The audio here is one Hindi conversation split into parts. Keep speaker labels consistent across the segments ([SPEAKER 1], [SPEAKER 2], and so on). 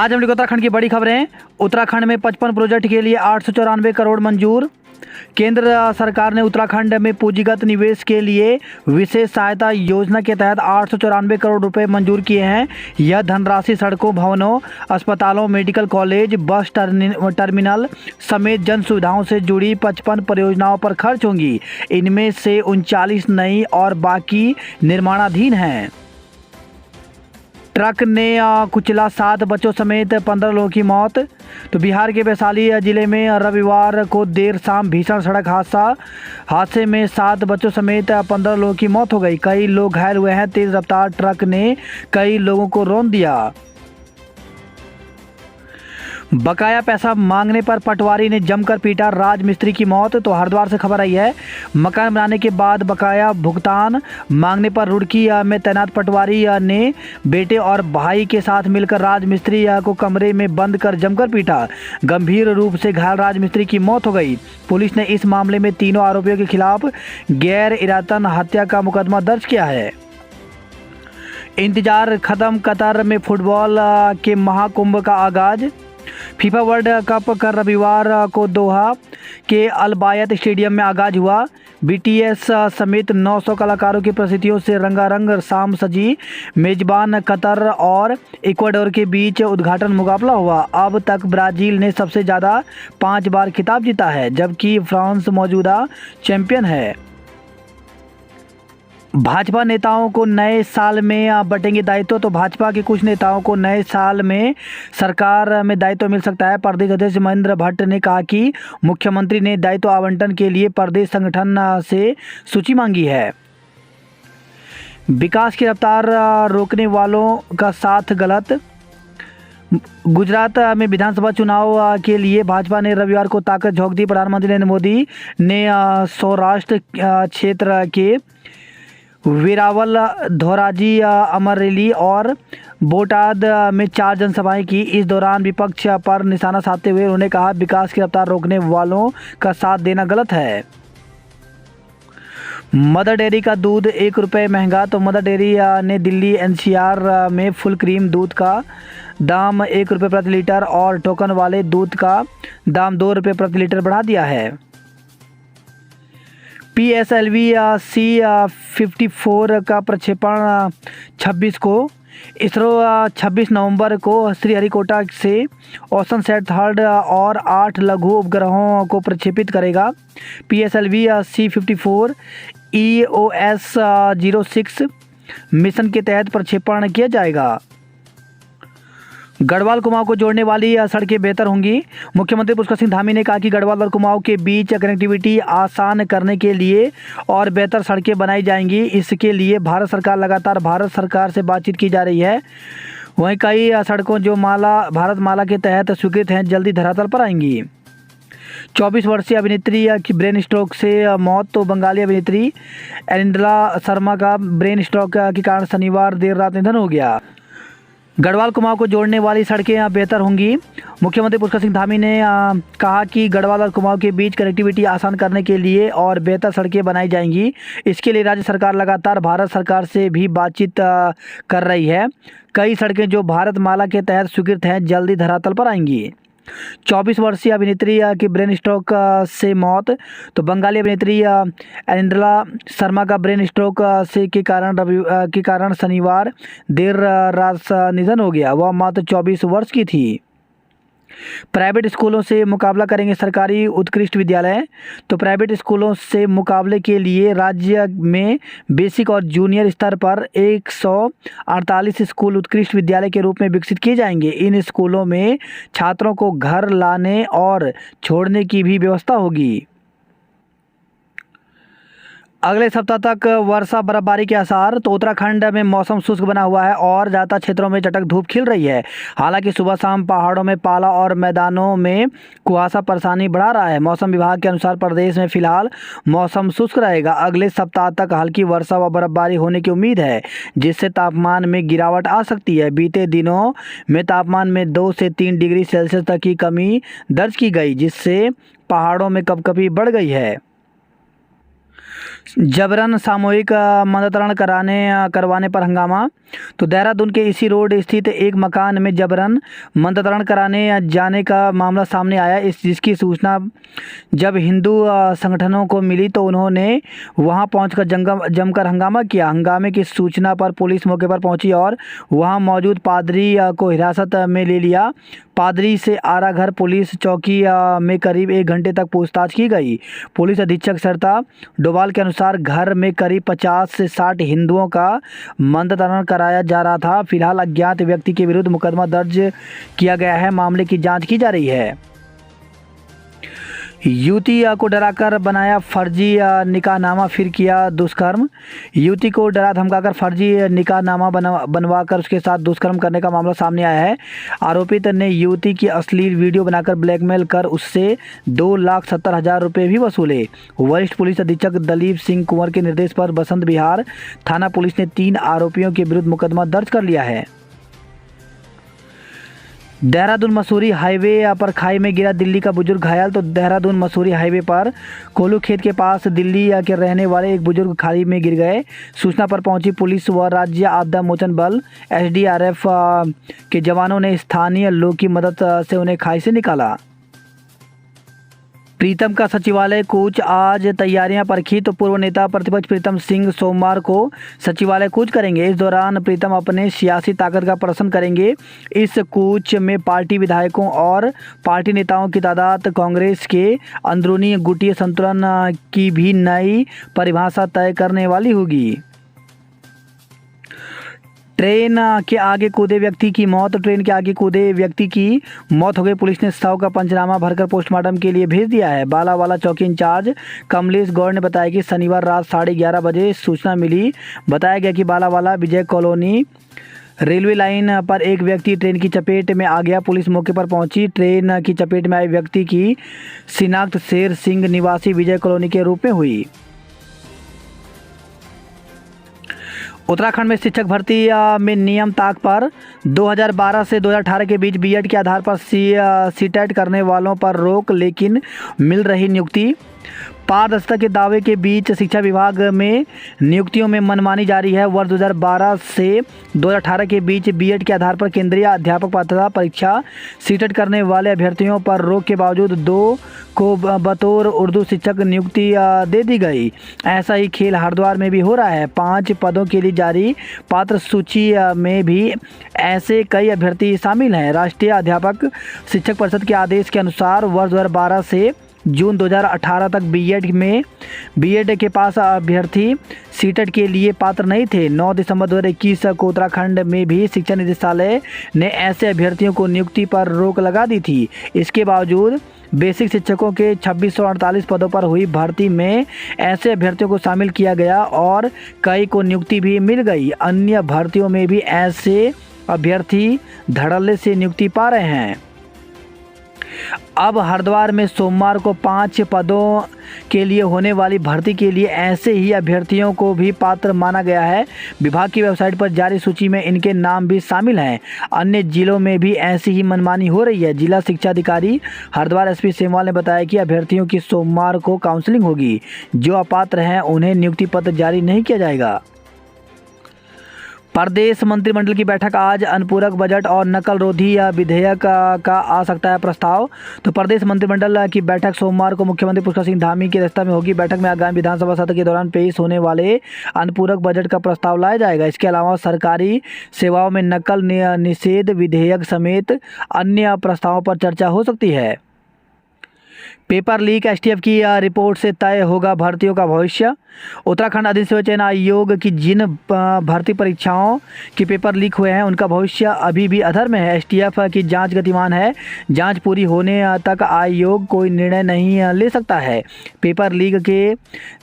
[SPEAKER 1] आज हम लोग उत्तराखंड की बड़ी खबरें। उत्तराखंड में 55 प्रोजेक्ट के लिए 894 करोड़ मंजूर। केंद्र सरकार ने उत्तराखंड में पूंजीगत निवेश के लिए विशेष सहायता योजना के तहत 894 करोड़ रुपए मंजूर किए हैं। यह धनराशि सड़कों, भवनों, अस्पतालों, मेडिकल कॉलेज, बस टर्मिनल समेत जन सुविधाओं से जुड़ी 55 परियोजनाओं पर खर्च होंगी। इनमें से 39 नई और बाकी निर्माणाधीन हैं। ट्रक ने कुचला 7 बच्चों समेत 15 लोगों की मौत। तो बिहार के वैशाली जिले में रविवार को देर शाम भीषण सड़क हादसे में 7 बच्चों समेत 15 लोगों की मौत हो गई। कई लोग घायल हुए हैं। तेज रफ्तार ट्रक ने कई लोगों को रौंद दिया। बकाया पैसा मांगने पर पटवारी ने जमकर पीटा, राजमिस्त्री की मौत। तो हरिद्वार से खबर आई है। मकान बनाने के बाद बकाया भुगतान मांगने पर रुड़की में तैनात पटवारी ने बेटे और भाई के साथ मिलकर राजमिस्त्री को कमरे में बंद कर जमकर पीटा। गंभीर रूप से घायल राजमिस्त्री की मौत हो गई। पुलिस ने इस मामले में तीनों आरोपियों के खिलाफ गैर इरादतन हत्या का मुकदमा दर्ज किया है। इंतजार खत्म, कतर में फुटबॉल के महाकुंभ का आगाज। फीफा वर्ल्ड कप का रविवार को दोहा के अलबायत स्टेडियम में आगाज हुआ। बीटीएस समेत 900 कलाकारों की प्रस्तुतियों से रंगारंग शाम सजी। मेजबान कतर और इक्वाडोर के बीच उद्घाटन मुकाबला हुआ। अब तक ब्राज़ील ने सबसे ज़्यादा 5 बार खिताब जीता है, जबकि फ्रांस मौजूदा चैंपियन है। भाजपा नेताओं को नए साल में बंटेंगे दायित्व। तो भाजपा के कुछ नेताओं को नए साल में सरकार में दायित्व मिल सकता है। प्रदेश अध्यक्ष महेंद्र भट्ट ने कहा कि मुख्यमंत्री ने दायित्व आवंटन के लिए प्रदेश संगठन से सूची मांगी है। विकास की रफ्तार रोकने वालों का साथ गलत। गुजरात में विधानसभा चुनाव के लिए भाजपा ने रविवार को ताकत झोंक दी। प्रधानमंत्री नरेंद्र मोदी ने सौराष्ट्र क्षेत्र के वेरावल, धोराजी, अमरेली और बोटाद में 4 जनसभाएं की। इस दौरान विपक्ष पर निशाना साधते हुए उन्होंने कहा, विकास की रफ्तार रोकने वालों का साथ देना गलत है। मदर डेयरी का दूध 1 रुपये महंगा। तो मदर डेयरी ने दिल्ली एनसीआर में फुल क्रीम दूध का दाम 1 रुपये प्रति लीटर और टोकन वाले दूध का दाम 2 रुपये प्रति लीटर बढ़ा दिया है। PSLV C-54 का प्रक्षेपण 26 को। इसरो 26 नवंबर को श्रीहरिकोटा से ओशनसैट 3 और 8 लघु उपग्रहों को प्रक्षेपित करेगा। PSLV C-54 EOS-06 मिशन के तहत प्रक्षेपण किया जाएगा। गढ़वाल कुमाऊं को जोड़ने वाली सड़कें बेहतर होंगी। मुख्यमंत्री पुष्कर सिंह धामी ने कहा कि गढ़वाल और कुमाऊं के बीच कनेक्टिविटी आसान करने के लिए और बेहतर सड़कें बनाई जाएंगी। इसके लिए भारत सरकार से बातचीत की जा रही है। वहीं कई सड़कों जो भारत माला के तहत स्वीकृत हैं, जल्दी धरातल पर आएंगी। 24 वर्षीय अभिनेत्री की ब्रेन स्ट्रोक से मौत। तो बंगाली अभिनेत्री एरिंडला शर्मा का ब्रेन स्ट्रोक के कारण शनिवार देर रात निधन हो गया। गढ़वाल कुमाऊं को जोड़ने वाली सड़कें बेहतर होंगी। मुख्यमंत्री पुष्कर सिंह धामी ने कहा कि गढ़वाल और कुमाऊं के बीच कनेक्टिविटी आसान करने के लिए और बेहतर सड़कें बनाई जाएंगी। इसके लिए राज्य सरकार लगातार भारत सरकार से भी बातचीत कर रही है। कई सड़कें जो भारत माला के तहत स्वीकृत हैं, जल्दी धरातल पर आएंगी। 24 वर्षीय अभिनेत्री की ब्रेन स्ट्रोक से मौत। तो बंगाली अभिनेत्री एरिंडला शर्मा का ब्रेन स्ट्रोक के कारण शनिवार देर रात निधन हो गया। वह मात्र 24 वर्ष की थी। प्राइवेट स्कूलों से मुकाबला करेंगे सरकारी उत्कृष्ट विद्यालय। तो प्राइवेट स्कूलों से मुकाबले के लिए राज्य में बेसिक और जूनियर स्तर पर 148 स्कूल उत्कृष्ट विद्यालय के रूप में विकसित किए जाएंगे। इन स्कूलों में छात्रों को घर लाने और छोड़ने की भी व्यवस्था होगी। अगले सप्ताह तक वर्षा बर्फबारी के आसार। तो उत्तराखंड में मौसम शुष्क बना हुआ है और ज़्यादा क्षेत्रों में चटक धूप खिल रही है। हालांकि सुबह शाम पहाड़ों में पाला और मैदानों में कुहासा परेशानी बढ़ा रहा है। मौसम विभाग के अनुसार प्रदेश में फिलहाल मौसम शुष्क रहेगा। अगले सप्ताह तक हल्की वर्षा व बर्फबारी होने की उम्मीद है, जिससे तापमान में गिरावट आ सकती है। बीते दिनों में तापमान में 2 से 3 डिग्री सेल्सियस तक की कमी दर्ज की गई, जिससे पहाड़ों में कपकपी बढ़ गई है। जबरन सामूहिक मतदान करवाने पर हंगामा। तो देहरादून के इसी रोड स्थित एक मकान में जबरन मतदान कराने जाने का मामला सामने आया। जिसकी सूचना जब हिंदू संगठनों को मिली तो उन्होंने वहां पहुंचकर जमकर हंगामा किया। हंगामे की सूचना पर पुलिस मौके पर पहुंची और वहां मौजूद पादरी को हिरासत में ले लिया। पादरी से आराघर पुलिस चौकी में करीब 1 घंटे तक पूछताछ की गई। पुलिस अधीक्षक सरिता डोभाल के अनुसार घर में करीब 50 से 60 हिंदुओं का मतदान कराया जा रहा था। फिलहाल अज्ञात व्यक्ति के विरुद्ध मुकदमा दर्ज किया गया है। मामले की जांच की जा रही है। युवती को डराकर बनाया फर्जी निकाहनामा, फिर किया दुष्कर्म। युवती को डरा धमकाकर फर्जी निकाहनामा बनवाकर उसके साथ दुष्कर्म करने का मामला सामने आया है। आरोपित ने युवती की अश्लील वीडियो बनाकर ब्लैकमेल कर उससे 2,70,000 रुपये भी वसूले। वरिष्ठ पुलिस अधीक्षक दलीप सिंह कुंवर के निर्देश पर बसंत विहार थाना पुलिस ने 3 आरोपियों के विरुद्ध मुकदमा दर्ज कर लिया है। देहरादून मसूरी हाईवे पर खाई में गिरा दिल्ली का बुजुर्ग घायल। तो देहरादून मसूरी हाईवे पर कोलू खेत के पास दिल्ली के रहने वाले एक बुजुर्ग खाई में गिर गए। सूचना पर पहुंची पुलिस व राज्य आपदा मोचन बल SDRF के जवानों ने स्थानीय लोग की मदद से उन्हें खाई से निकाला। प्रीतम का सचिवालय कूच, आज तैयारियां परखी। तो पूर्व नेता प्रतिपक्ष प्रीतम सिंह सोमवार को सचिवालय कूच करेंगे। इस दौरान प्रीतम अपने सियासी ताकत का प्रदर्शन करेंगे। इस कूच में पार्टी विधायकों और पार्टी नेताओं की तादाद, कांग्रेस के अंदरूनी गुटीय संतुलन की भी नई परिभाषा तय करने वाली होगी। ट्रेन के आगे कूदे व्यक्ति की मौत। ट्रेन के आगे कूदे व्यक्ति की मौत हो गई। पुलिस ने शव का पंचनामा भरकर पोस्टमार्टम के लिए भेज दिया है। बालावाला चौकी इंचार्ज कमलेश गौड़ ने बताया कि शनिवार रात 11:30 बजे सूचना मिली। बताया गया कि बालावाला विजय कॉलोनी रेलवे लाइन पर एक व्यक्ति ट्रेन की चपेट में आ गया। पुलिस मौके पर पहुंची। ट्रेन की चपेट में आए व्यक्ति की शिनाख्त शेर सिंह निवासी विजय कॉलोनी के रूप में हुई। उत्तराखंड में शिक्षक भर्ती में नियम ताक पर। 2012 से 2018 के बीच बीएड के आधार पर सीटेट करने वालों पर रोक, लेकिन मिल रही नियुक्ति। पारदर्शिता के दावे के बीच शिक्षा विभाग में नियुक्तियों में मनमानी जारी है। वर्ष 2012 से 2018 के बीच बीएड के आधार पर केंद्रीय अध्यापक पात्रता परीक्षा सीटेट करने वाले अभ्यर्थियों पर रोक के बावजूद 2 को बतौर उर्दू शिक्षक नियुक्ति दे दी गई। ऐसा ही खेल हरिद्वार में भी हो रहा है। 5 पदों के लिए जारी पात्र सूची में भी ऐसे कई अभ्यर्थी शामिल हैं। राष्ट्रीय अध्यापक शिक्षक परिषद के आदेश के अनुसार वर्ष 2012 से जून 2018 तक बीएड के पास अभ्यर्थी सीटेट के लिए पात्र नहीं थे। 9 दिसंबर 2021 को उत्तराखंड में भी शिक्षा निदेशालय ने ऐसे अभ्यर्थियों को नियुक्ति पर रोक लगा दी थी। इसके बावजूद बेसिक शिक्षकों के 2648 पदों पर हुई भर्ती में ऐसे अभ्यर्थियों को शामिल किया गया और कई को नियुक्ति भी मिल गई। अन्य भर्तियों में भी ऐसे अभ्यर्थी धड़ल्ले से नियुक्ति पा रहे हैं। अब हरिद्वार में सोमवार को 5 पदों के लिए होने वाली भर्ती के लिए ऐसे ही अभ्यर्थियों को भी पात्र माना गया है। विभाग की वेबसाइट पर जारी सूची में इनके नाम भी शामिल हैं। अन्य जिलों में भी ऐसी ही मनमानी हो रही है। जिला शिक्षा अधिकारी हरिद्वार SP सेमवाल ने बताया कि अभ्यर्थियों की सोमवार को काउंसलिंग होगी। जो अपात्र हैं उन्हें नियुक्ति पत्र जारी नहीं किया जाएगा। प्रदेश मंत्रिमंडल की बैठक आज। अनुपूरक बजट और नकल रोधी विधेयक का आ सकता है प्रस्ताव। तो प्रदेश मंत्रिमंडल की बैठक सोमवार को मुख्यमंत्री पुष्कर सिंह धामी की अध्यक्षता में होगी। बैठक में आगामी विधानसभा सत्र के दौरान पेश होने वाले अनुपूरक बजट का प्रस्ताव लाया जाएगा। इसके अलावा सरकारी सेवाओं में नकल निषेध विधेयक समेत अन्य प्रस्तावों पर चर्चा हो सकती है। पेपर लीक, STF की रिपोर्ट से तय होगा भर्तियों का भविष्य। उत्तराखंड अधिसूचना चयन आयोग की जिन भर्ती परीक्षाओं के पेपर लीक हुए हैं उनका भविष्य अभी भी अधर में है। STF की जांच गतिमान है। जांच पूरी होने तक आयोग कोई निर्णय नहीं ले सकता है। पेपर लीक के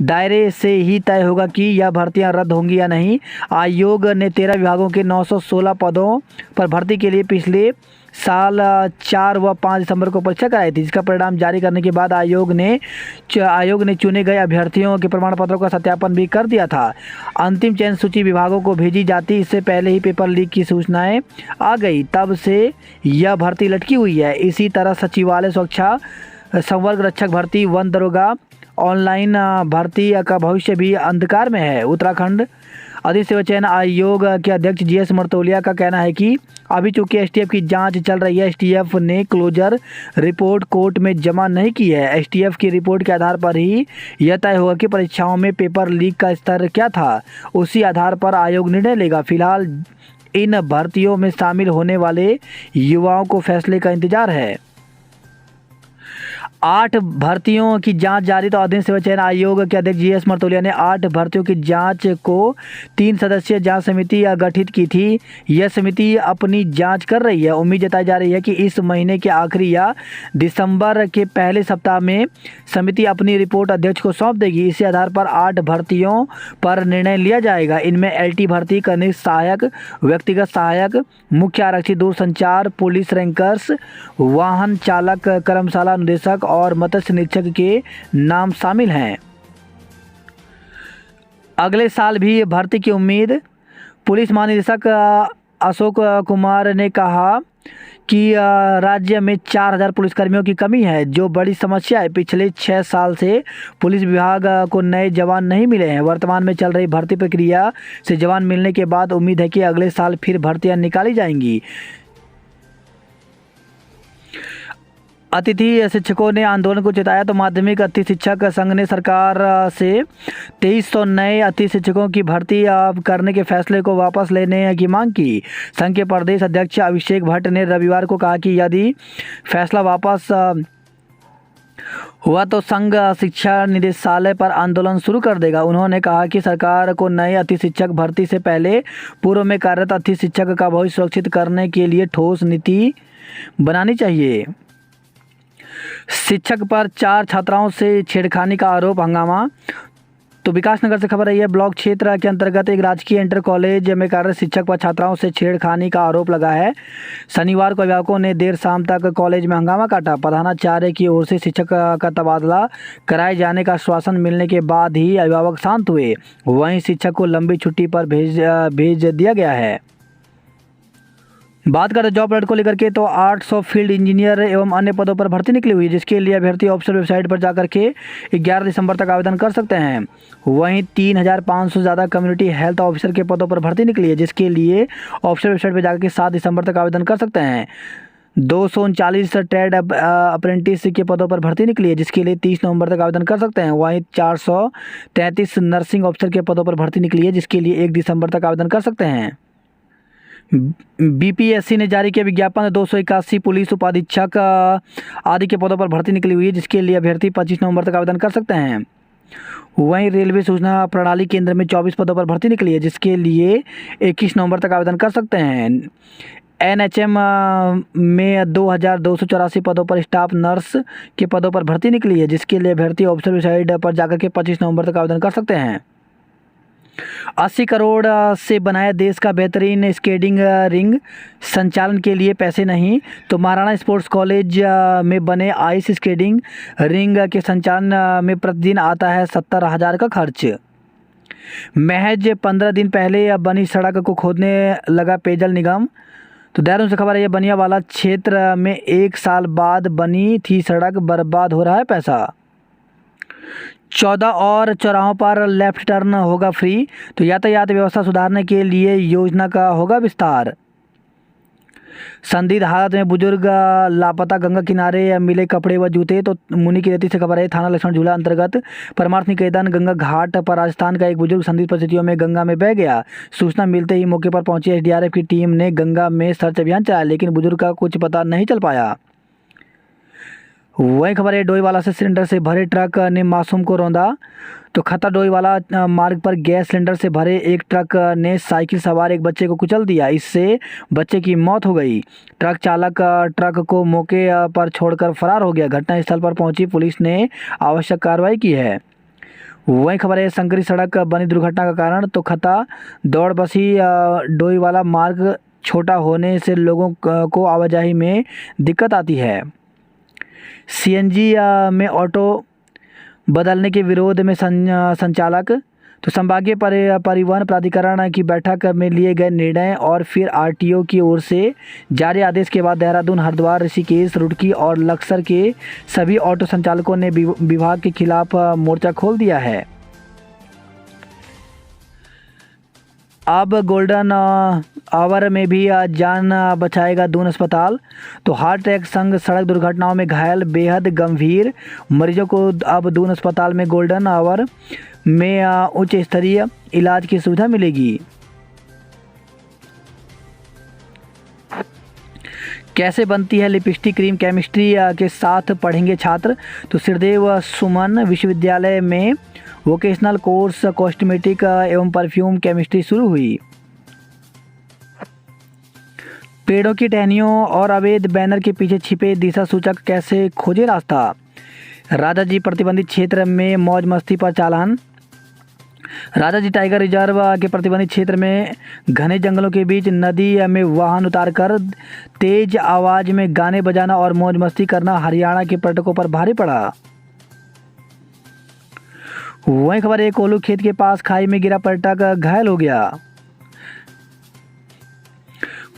[SPEAKER 1] दायरे से ही तय होगा कि यह भर्तियां रद्द होंगी या नहीं। आयोग ने 13 विभागों के 916 पदों पर भर्ती के लिए पिछले साल 4 व 5 दिसंबर को परीक्षा कराई थी, जिसका परिणाम जारी करने के बाद आयोग ने चुने गए अभ्यर्थियों के प्रमाण पत्रों का सत्यापन भी कर दिया था। अंतिम चयन सूची विभागों को भेजी जाती, इससे पहले ही पेपर लीक की सूचनाएं आ गई। तब से यह भर्ती लटकी हुई है। इसी तरह सचिवालय सुरक्षा, संवर्ग रक्षक भर्ती, वन दरोगा ऑनलाइन भर्ती का भविष्य भी अंधकार में है। उत्तराखंड अधिसेवा चयन आयोग के अध्यक्ष जीएस मर्तोलिया का कहना है कि अभी चूंकि एसटीएफ की जांच चल रही है, एसटीएफ ने क्लोजर रिपोर्ट कोर्ट में जमा नहीं की है। एसटीएफ की रिपोर्ट के आधार पर ही यह तय होगा कि परीक्षाओं में पेपर लीक का स्तर क्या था। उसी आधार पर आयोग निर्णय लेगा। फिलहाल इन भर्तियों में शामिल होने वाले युवाओं को फैसले का इंतजार है। 8 भर्तियों की जांच जारी। तो अधिक सेवा चयन आयोग के अध्यक्ष जीएस मर्तोलिया ने 8 भर्तियों की जांच को 3 सदस्यीय जांच समिति गठित की थी। यह समिति अपनी जांच कर रही है। उम्मीद जताई जा रही है कि इस महीने के आखिरी या दिसंबर के पहले सप्ताह में समिति अपनी रिपोर्ट अध्यक्ष को सौंप देगी। इसी आधार पर 8 भर्तियों पर निर्णय लिया जाएगा। इनमें एलटी भर्ती, कनिष्ठ सहायक, व्यक्तिगत सहायक, मुख्य आरक्षी, दूरसंचार, पुलिस रैंकर्स, वाहन चालक, कर्मशाला निदेशक और मत्स्य निरीक्षक के नाम शामिल हैं। अगले साल भी भर्ती की उम्मीद। पुलिस महानिदेशक अशोक कुमार ने कहा कि राज्य में 4000 पुलिसकर्मियों की कमी है, जो बड़ी समस्या है। पिछले 6 साल से पुलिस विभाग को नए जवान नहीं मिले हैं। वर्तमान में चल रही भर्ती प्रक्रिया से जवान मिलने के बाद उम्मीद है कि अगले साल फिर भर्तियां निकाली जाएंगी। अतिथि शिक्षकों ने आंदोलन को चेताया। तो माध्यमिक अतिथि शिक्षक संघ ने सरकार से 2300 नए अतिथि शिक्षकों की भर्ती करने के फैसले को वापस लेने की मांग की। संघ के प्रदेश अध्यक्ष अभिषेक भट्ट ने रविवार को कहा कि यदि फैसला वापस हुआ तो संघ शिक्षा निदेशालय पर आंदोलन शुरू कर देगा। उन्होंने कहा कि सरकार को नए अतिथि शिक्षक भर्ती से पहले पूर्व में कार्यरत अतिथि शिक्षक का भविष्य सुरक्षित करने के लिए ठोस नीति बनानी चाहिए। शिक्षक पर 4 छात्राओं से छेड़खानी का आरोप, हंगामा। तो विकासनगर से खबर रही है। ब्लॉक क्षेत्र के अंतर्गत एक राजकीय इंटर कॉलेज में कार्यरत शिक्षक पर छात्राओं से छेड़खानी का आरोप लगा है। शनिवार को अभिभावकों ने देर शाम तक कॉलेज में हंगामा काटा। प्रधानाचार्य की ओर से शिक्षक का तबादला कराए जाने का आश्वासन मिलने के बाद ही अभिभावक शांत हुए। वहीं शिक्षक को लंबी छुट्टी पर भेज दिया गया है। बात करें जॉब अलर्ट को लेकर के, तो 800 फील्ड इंजीनियर एवं अन्य पदों पर भर्ती निकली हुई है, जिसके लिए अभ्यर्थी ऑफिशियल वेबसाइट पर जाकर के 11 दिसंबर तक आवेदन कर सकते हैं। वहीं 3500 से ज़्यादा कम्युनिटी हेल्थ ऑफिसर के पदों पर भर्ती निकली है, जिसके लिए ऑफिशियल वेबसाइट पर जाकर के 7 दिसंबर तक आवेदन कर सकते हैं। 239 ट्रेड अप्रेंटिस के पदों पर भर्ती निकली है, जिसके लिए 30 नवंबर तक आवेदन कर सकते हैं। वहीं 433 नर्सिंग ऑफिसर के पदों पर भर्ती निकली है, जिसके लिए 1 दिसंबर तक आवेदन कर सकते हैं। बीपीएससी ने जारी किया विज्ञापन। 281 पुलिस उपाधीक्षक आदि के पदों पर भर्ती निकली हुई है, जिसके लिए अभ्यर्थी 25 नवंबर तक आवेदन कर सकते हैं। वहीं रेलवे सूचना प्रणाली केंद्र में 24 पदों पर भर्ती निकली है, जिसके लिए 21 नवंबर तक आवेदन कर सकते हैं। एनएचएम में 2284 पदों पर स्टाफ नर्स के पदों पर भर्ती निकली है, जिसके लिए अभ्यर्थी ऑफिशियल वेबसाइट पर जाकर के 25 नवंबर तक आवेदन कर सकते हैं। 80 करोड़ से बनाया देश का बेहतरीन स्केटिंग रिंग, संचालन के लिए पैसे नहीं। तो महाराणा स्पोर्ट्स कॉलेज में बने आइस स्केटिंग रिंग के संचालन में प्रतिदिन आता है 70,000 का खर्च। महज 15 दिन पहले बनी सड़क को खोदने लगा पेयजल निगम। तो देहरादून से खबर है, बनियावाला क्षेत्र में 1 साल बाद बनी थी सड़क, बर्बाद हो रहा है पैसा। 14 और चौराहों पर लेफ्ट टर्न होगा फ्री। तो यातायात व्यवस्था सुधारने के लिए योजना का होगा विस्तार। संदिग्ध हालत में बुजुर्ग लापता, गंगा किनारे मिले कपड़े व जूते। तो मुनि की रेती से खबर है, थाना लक्ष्मण झूला अंतर्गत परमार्थ निकेतन गंगा घाट पर राजस्थान का एक बुजुर्ग संदिग्ध परिस्थितियों में गंगा में बह गया। सूचना मिलते ही मौके पर पहुंची एसडीआरएफ की टीम ने गंगा में सर्च अभियान चलाया, लेकिन बुजुर्ग का कुछ पता नहीं चल पाया। वही खबर है, डोईवाला से सिलेंडर से भरे ट्रक ने मासूम को रौंदा। तो खतर डोईवाला मार्ग पर गैस सिलेंडर से भरे एक ट्रक ने साइकिल सवार एक बच्चे को कुचल दिया। इससे बच्चे की मौत हो गई। ट्रक चालक ट्रक को मौके पर छोड़कर फरार हो गया। घटनास्थल पर पहुंची पुलिस ने आवश्यक कार्रवाई की है। वही खबर है, संकरी सड़क बनी दुर्घटना का कारण। तो खता दौड़ बसी डोईवाला मार्ग छोटा होने से लोगों को आवाजाही में दिक्कत आती है। सीएनजी में ऑटो बदलने के विरोध में संचालक तो संभागीय परिवहन प्राधिकरण की बैठक में लिए गए निर्णय और फिर आरटीओ की ओर से जारी आदेश के बाद देहरादून, हरिद्वार, ऋषिकेश, रुड़की और लक्सर के सभी ऑटो संचालकों ने विभाग के खिलाफ मोर्चा खोल दिया है। अब गोल्डन आवर में भी जान बचाएगा दून अस्पताल। तो हार्ट अटैक संग सड़क दुर्घटनाओं में घायल बेहद गंभीर मरीजों को अब दून अस्पताल में गोल्डन आवर में उच्च स्तरीय इलाज की सुविधा मिलेगी। कैसे बनती है लिपस्टिक क्रीम, केमिस्ट्री के साथ पढ़ेंगे छात्र। तो श्रीदेव सुमन विश्वविद्यालय में वोकेशनल कोर्स कॉस्मेटिक एवं परफ्यूम केमिस्ट्री शुरू हुई। पेड़ों की टहनियों और अवैध बैनर के पीछे छिपे दिशा सूचक कैसे खोजे रास्ता। राजाजी प्रतिबंधित क्षेत्र में मौज मस्ती पर चालान। राजाजी टाइगर रिजर्व के प्रतिबंधित क्षेत्र में घने जंगलों के बीच नदी में वाहन उतारकर तेज आवाज में गाने बजाना और मौज मस्ती करना हरियाणा के पर्यटकों पर भारी पड़ा। वहीं खबर है, कोल्लू खेत के पास खाई में गिरा पर्यटक घायल हो गया।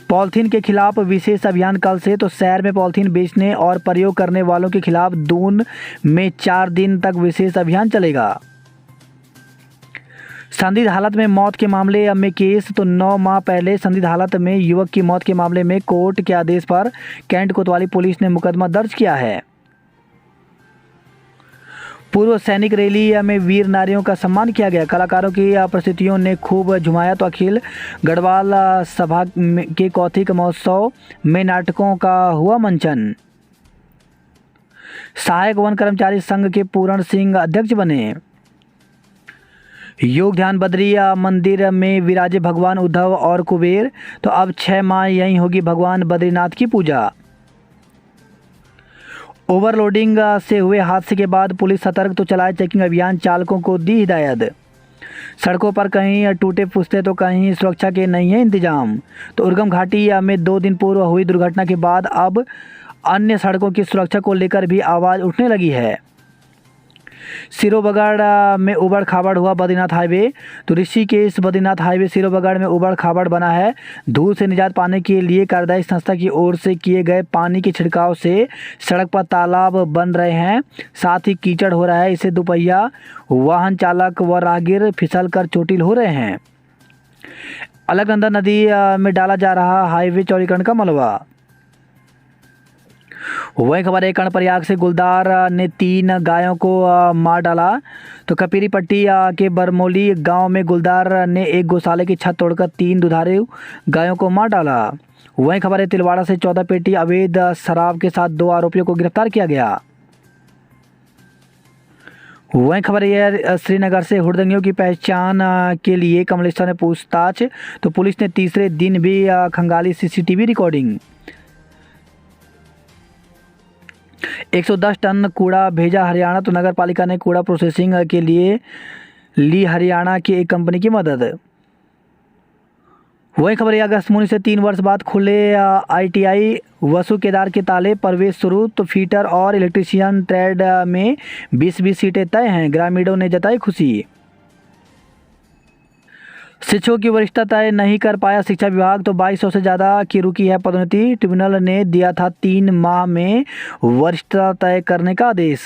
[SPEAKER 1] पॉलिथीन के खिलाफ विशेष अभियान कल से। तो शहर में पॉलिथीन बेचने और प्रयोग करने वालों के खिलाफ दून में 4 दिन तक विशेष अभियान चलेगा। संदिग्ध हालत में मौत के मामले में केस। तो 9 माह पहले संदिग्ध हालत में युवक की मौत के मामले में कोर्ट के आदेश पर कैंट कोतवाली पुलिस ने मुकदमा दर्ज किया है। पूर्व सैनिक रैली में वीर नारियों का सम्मान किया गया। कलाकारों की प्रस्तुतियों ने खूब झुमाया। तो अखिल गढ़वाल सभा के कौथिक महोत्सव में नाटकों का हुआ मंचन। सहायक वन कर्मचारी संघ के पूरण सिंह अध्यक्ष बने। योग ध्यान बद्री मंदिर में विराजे भगवान उद्धव और कुबेर। तो अब 6 माह यहीं होगी भगवान बद्रीनाथ की पूजा। ओवरलोडिंग से हुए हादसे के बाद पुलिस सतर्क। तो चलाए चेकिंग अभियान, चालकों को दी हिदायत। सड़कों पर कहीं टूटे पुस्ते तो कहीं सुरक्षा के नहीं है इंतजाम। तो उर्गम घाटी में 2 दिन पूर्व हुई दुर्घटना के बाद अब अन्य सड़कों की सुरक्षा को लेकर भी आवाज़ उठने लगी है। सिरोबगढ़ में उबड़ खाबड़ हुआ बद्रीनाथ हाईवे। तो ऋषिकेश बद्रीनाथ हाईवे सिरोबगढ़ में उबड़ खाबड़ बना है। धूल से निजात पाने के लिए कार्यदायी संस्था की ओर से किए गए पानी के छिड़काव से सड़क पर तालाब बन रहे हैं, साथ ही कीचड़ हो रहा है। इससे दोपहिया वाहन चालक व राहगीर फिसल कर चोटिल हो रहे हैं। अलकनंदा नदी में डाला जा रहा हाईवे चौड़ीकरण का मलबा। वही खबर है, कर्णप्रयाग से गुलदार ने 3 गायों को मार डाला। तो कपीरी पट्टी के बरमोली गांव में गुलदार ने एक गौशाले की छत तोड़कर 3 दुधारू गायों को मार डाला। वही खबर है, तिलवाड़ा से 14 पेटी अवैध शराब के साथ 2 आरोपियों को गिरफ्तार किया गया। वही खबर है, श्रीनगर से हुड़दंगियों की पहचान के लिए कमलेश्वर ने पूछताछ। तो पुलिस ने तीसरे दिन भी खंगाली सीसीटीवी रिकॉर्डिंग। 110 टन कूड़ा भेजा हरियाणा। तो नगर पालिका ने कूड़ा प्रोसेसिंग के लिए ली हरियाणा की एक कंपनी की मदद। वही खबर है, अगस्त मुनि से 3 वर्ष बाद खुले ITI वसु केदार के ताले, प्रवेश शुरू। तो फीटर और इलेक्ट्रीशियन ट्रेड में 20-20 सीटें तय हैं। ग्रामीणों ने जताई खुशी। शिक्षकों की वरिष्ठता तय नहीं कर पाया शिक्षा विभाग। तो 2200 से ज़्यादा की रुकी है पदोन्नति। ट्रिब्यूनल ने दिया था 3 माह में वरिष्ठता तय करने का आदेश।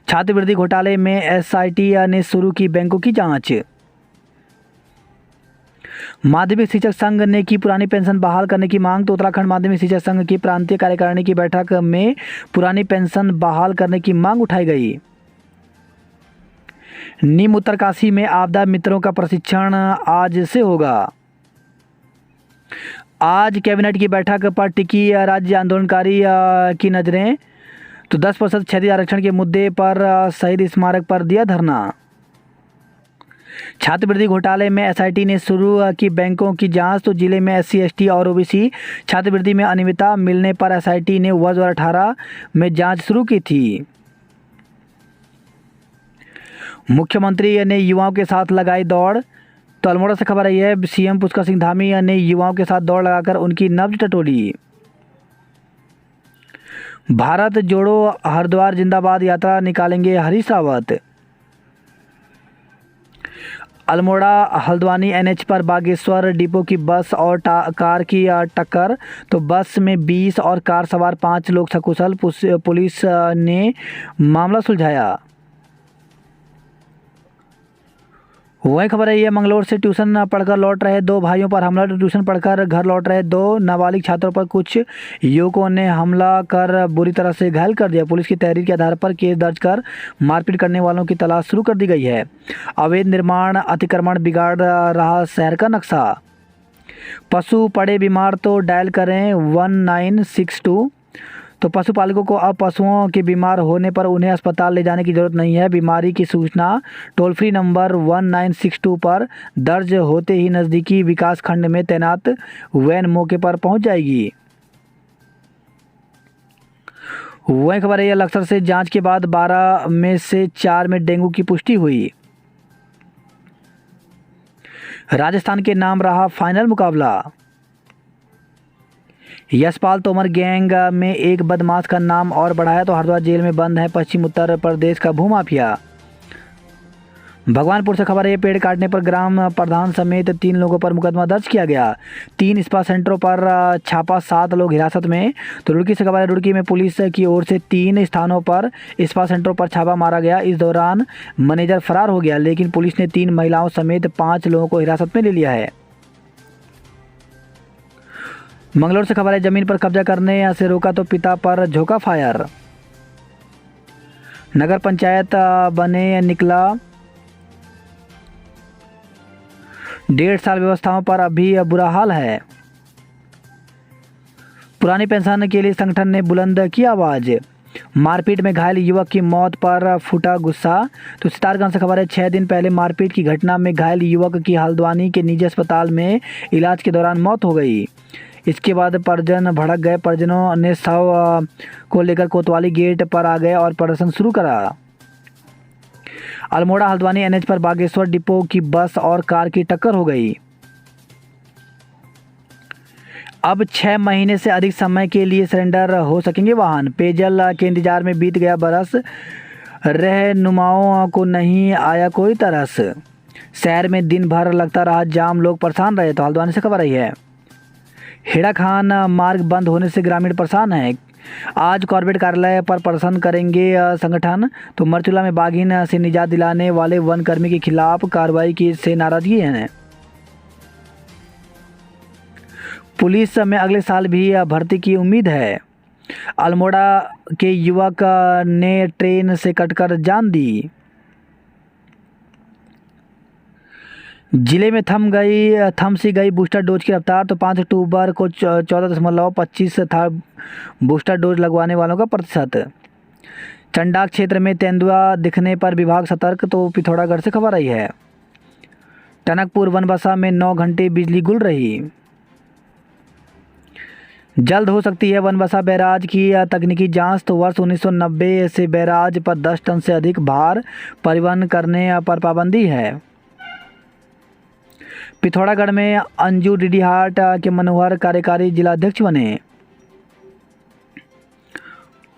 [SPEAKER 1] छात्रवृत्ति घोटाले में SIT ने शुरू की बैंकों की जांच। माध्यमिक शिक्षक संघ ने की पुरानी पेंशन बहाल करने की मांग। तो उत्तराखंड माध्यमिक शिक्षक संघ की प्रांतीय कार्यकारिणी की बैठक में पुरानी पेंशन बहाल करने की मांग उठाई गई। नीम उत्तरकाशी में आपदा मित्रों का प्रशिक्षण आज से होगा। आज कैबिनेट की बैठक पर टिकी राज्य आंदोलनकारी की नजरें। तो 10% क्षति आरक्षण के मुद्दे पर शहीद स्मारक पर दिया धरना। छात्रवृत्ति घोटाले में SIT ने शुरू की बैंकों की जांच। तो जिले में SC ST और OBC छात्रवृत्ति में अनियमितता मिलने पर SIT ने वर्ष 2018 में जांच शुरू की थी। मुख्यमंत्री ने युवाओं के साथ लगाई दौड़। तो अल्मोड़ा से खबर आई है, CM पुष्कर सिंह धामी ने युवाओं के साथ दौड़ लगाकर उनकी नब्ज टटोली। भारत जोड़ो हरिद्वार जिंदाबाद यात्रा निकालेंगे हरीश रावत। अल्मोड़ा हल्द्वानी एनएच पर बागेश्वर डिपो की बस और कार की टक्कर। तो बस में 20 और कार सवार 5 लोग सकुशल। पुलिस ने मामला सुलझाया। वही खबर है, ये मंगलौर से ट्यूशन पढ़कर लौट रहे दो भाइयों पर हमला। ट्यूशन पढ़कर घर लौट रहे दो नाबालिग छात्रों पर कुछ युवकों ने हमला कर बुरी तरह से घायल कर दिया। पुलिस की तहरीर के आधार पर केस दर्ज कर मारपीट करने वालों की तलाश शुरू कर दी गई है। अवैध निर्माण अतिक्रमण बिगाड़ रहा शहर का नक्शा। पशु पड़े बीमार तो डायल करें 1962। तो पशुपालकों को अब पशुओं के बीमार होने पर उन्हें अस्पताल ले जाने की ज़रूरत नहीं है। बीमारी की सूचना टोल फ्री नंबर 1962 पर दर्ज होते ही नज़दीकी विकास खंड में तैनात वैन मौके पर पहुंच जाएगी। वही खबर है, लक्सर से जांच के बाद 12 में से 4 में डेंगू की पुष्टि हुई। राजस्थान के नाम रहा फाइनल मुकाबला। यशपाल तोमर गैंग में एक बदमाश का नाम और बढ़ाया। तो हरिद्वार जेल में बंद है पश्चिम उत्तर प्रदेश का भूमाफिया। भगवानपुर से खबर है, पेड़ काटने पर ग्राम प्रधान समेत 3 लोगों पर मुकदमा दर्ज किया गया। 3 स्पा सेंटरों पर छापा, 7 लोग हिरासत में। तो रुड़की से खबर है, रुड़की में पुलिस की ओर से 3 स्थानों पर स्पा सेंटरों पर छापा मारा गया। इस दौरान मैनेजर फरार हो गया, लेकिन पुलिस ने 3 महिलाओं समेत 5 लोगों को हिरासत में ले लिया है। मंगलौर से खबर है, जमीन पर कब्जा करने से रोका तो पिता पर झोंका फायर। नगर पंचायत बने निकला 1.5 साल व्यवस्थाओं पर अभी बुरा हाल है। पुरानी पेंशन के लिए संगठन ने बुलंद की आवाज। मारपीट में घायल युवक की मौत पर फूटा गुस्सा। तो सितारगंज से खबर है, 6 दिन पहले मारपीट की घटना में घायल युवक की हल्द्वानी के निजी अस्पताल में इलाज के दौरान मौत हो गई। इसके बाद परिजन भड़क गए। परिजनों ने शव को लेकर कोतवाली गेट पर आ गए और प्रदर्शन शुरू करा। अल्मोड़ा हल्द्वानी एनएच पर बागेश्वर डिपो की बस और कार की टक्कर हो गई। अब 6 महीने से अधिक समय के लिए सरेंडर हो सकेंगे वाहन। पेयजल के इंतजार में बीत गया बरस, रहनुमाओं को नहीं आया कोई तरस। शहर में दिन भर लगता रहा जाम, लोग परेशान रहे। तो हल्द्वानी से खबर आई है, हेड़ा खान मार्ग बंद होने से ग्रामीण परेशान है। आज कॉर्पोरेट कार्यालय पर प्रदर्शन करेंगे संगठन। तो मरचुला में बाघिन से निजात दिलाने वाले वन कर्मी के खिलाफ कार्रवाई की से नाराजगी है। पुलिस में अगले साल भी भर्ती की उम्मीद है। अल्मोड़ा के युवक ने ट्रेन से कटकर जान दी। जिले में थम सी गई बूस्टर डोज की रफ्तार। तो 5 अक्टूबर को 14.25 था बूस्टर डोज लगवाने वालों का प्रतिशत। चंडाक क्षेत्र में तेंदुआ दिखने पर विभाग सतर्क। तो पिथौरागढ़ से खबर आई है, टनकपुर वनबसा में 9 घंटे बिजली गुल रही। जल्द हो सकती है वनबसा बैराज की तकनीकी जांच। तो वर्ष 1990 से बैराज पर 10 टन से अधिक भार परिवहन करने पर पाबंदी है। पिथौरागढ़ में अंजू डीडीहाट के मनोहर कार्यकारी जिलाध्यक्ष बने।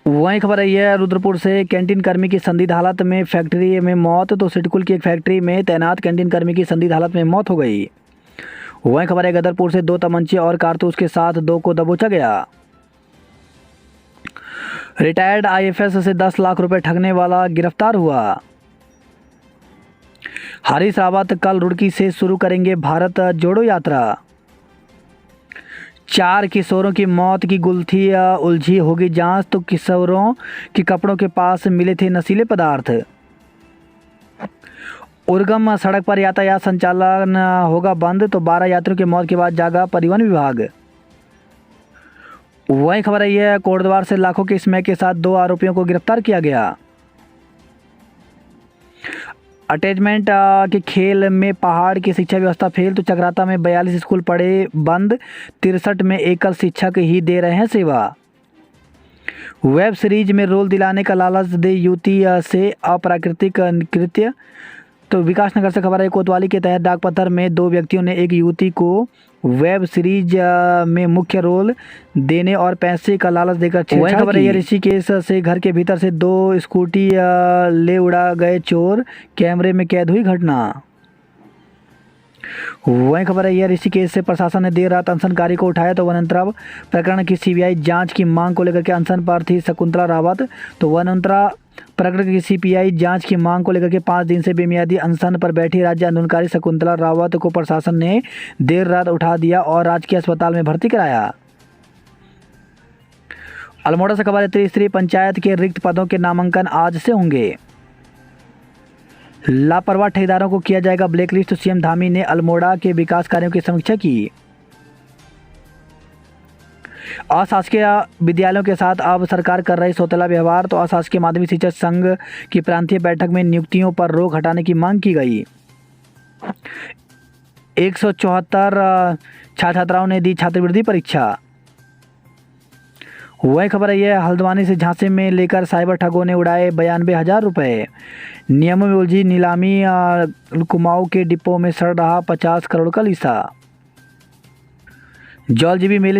[SPEAKER 1] वहीं खबर आई है, रुद्रपुर से कैंटीन कर्मी की संदिग्ध हालत में फैक्ट्री में मौत। तो सिडकुल की एक फैक्ट्री में तैनात कैंटीन कर्मी की संदिग्ध हालत में मौत हो गई। वहीं खबर है, गदरपुर से 2 तमंचे और कारतूस के साथ 2 को दबोचा गया। रिटायर्ड आईएफएस से 10 लाख रुपए ठगने वाला गिरफ्तार हुआ। हरीश रावत कल रुड़की से शुरू करेंगे भारत जोड़ो यात्रा। 4 किशोरों की मौत की गुत्थी उलझी, होगी जांच। तो किशोरों के कपड़ों के पास मिले थे नशीले पदार्थ। उर्गम सड़क पर यातायात संचालन होगा बंद। तो 12 यात्रियों की मौत के बाद जागा परिवहन विभाग। वही खबर आई है, कोटद्वार से लाखों के स्मैक के साथ 2 आरोपियों को गिरफ्तार किया गया। अटैचमेंट के खेल में पहाड़ की शिक्षा व्यवस्था फेल। तो चकराता में 42 स्कूल पड़े बंद, 63 में एकल शिक्षक ही दे रहे हैं सेवा। वेब सीरीज में रोल दिलाने का लालच दे युवती से अप्राकृतिक कृत्य। तो विकासनगर से खबर है, कोतवाली के तहत डाकपत्थर में 2 व्यक्तियों ने एक युवती को वेब सीरीज में मुख्य रोल देने और पैसे का लालच देकर छेड़छाड़ की। खबर है, ऋषिकेश से घर के भीतर से 2 स्कूटी ले उड़ा गए चोर, कैमरे में कैद हुई घटना। वही खबर है यार, ऋषिकेश से प्रशासन ने देर रात अनशनकारी को उठाया। तो वनांतरा प्रकरण की सीबीआई जांच की मांग को लेकर के अनशन पर थी शकुंतला रावत। तो वनांतरा प्रकरण की सीबीआई जांच की मांग को लेकर के 5 दिन से बेमियादी अनशन पर बैठी राज्य आंदोलनकारी शकुंतला रावत को प्रशासन ने देर रात उठा दिया और राजकीय अस्पताल में भर्ती कराया। अल्मोड़ा से खबर है, त्रिस्तरीय पंचायत के रिक्त पदों के नामांकन आज से होंगे। लापरवाह ठेकेदारों को किया जाएगा ब्लैकलिस्ट। तो सीएम धामी ने अल्मोड़ा के विकास कार्यों की समीक्षा की। अशासकीय विद्यालयों के साथ अब सरकार कर रही सौतेला व्यवहार। तो अशासकीय माध्यमिक शिक्षक संघ की प्रांतीय बैठक में नियुक्तियों पर रोक हटाने की मांग की गई। 174 छात्राओं ने दी छात्रवृत्ति परीक्षा। वही खबर है, यह हल्द्वानी से झांसे में लेकर साइबर ठगों ने उड़ाए 92,000 रुपये। नियमों में उलझी नीलामी, कुमाऊं के डिपो में सड़ रहा 50 करोड़ का लीसा। जौलजीबी मेले